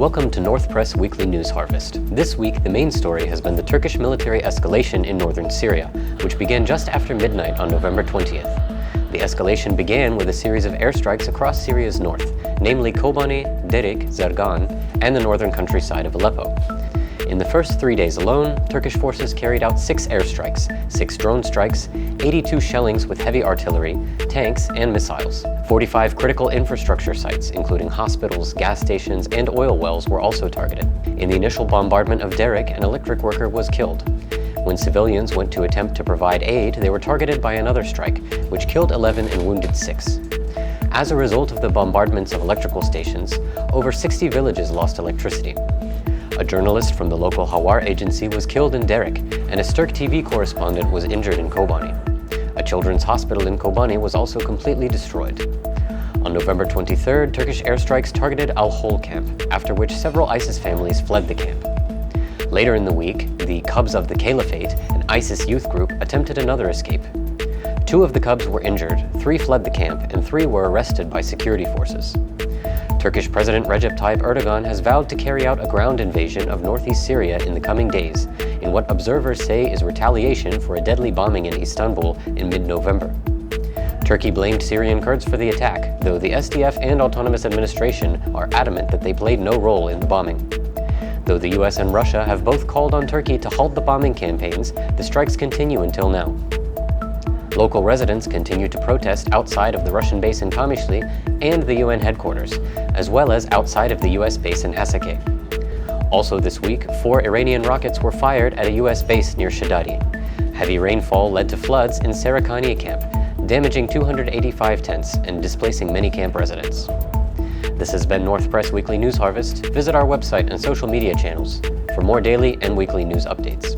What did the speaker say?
Welcome to North Press Weekly News Harvest. This week, the main story has been the Turkish military escalation in northern Syria, which began just after midnight on November 20th. The escalation began with a series of airstrikes across Syria's north, namely Kobani, Derik, Zergan, and the northern countryside of Aleppo. In the first 3 days alone, Turkish forces carried out 6 airstrikes, 6 drone strikes, 82 shellings with heavy artillery, tanks, and missiles. 45 critical infrastructure sites, including hospitals, gas stations, and oil wells, were also targeted. In the initial bombardment of Derik, an electric worker was killed. When civilians went to attempt to provide aid, they were targeted by another strike, which killed 11 and wounded 6. As a result of the bombardments of electrical stations, over 60 villages lost electricity. A journalist from the local Hawar agency was killed in Derik, and a Turk TV correspondent was injured in Kobani. A children's hospital in Kobani was also completely destroyed. On November 23rd, Turkish airstrikes targeted Al-Hol camp, after which several ISIS families fled the camp. Later in the week, the Cubs of the Caliphate, an ISIS youth group, attempted another escape. 2 of the Cubs were injured, 3 fled the camp, and 3 were arrested by security forces. Turkish President Recep Tayyip Erdogan has vowed to carry out a ground invasion of northeast Syria in the coming days, in what observers say is retaliation for a deadly bombing in Istanbul in mid-November. Turkey blamed Syrian Kurds for the attack, though the SDF and Autonomous Administration are adamant that they played no role in the bombing. Though the US and Russia have both called on Turkey to halt the bombing campaigns, the strikes continue until now. Local residents continue to protest outside of the Russian base in Kamishli and the UN headquarters, as well as outside of the US base in Asake. Also this week, 4 Iranian rockets were fired at a US base near Shadadi. Heavy rainfall led to floods in Sarakania camp, damaging 285 tents and displacing many camp residents. This has been North Press Weekly News Harvest. Visit our website and social media channels for more daily and weekly news updates.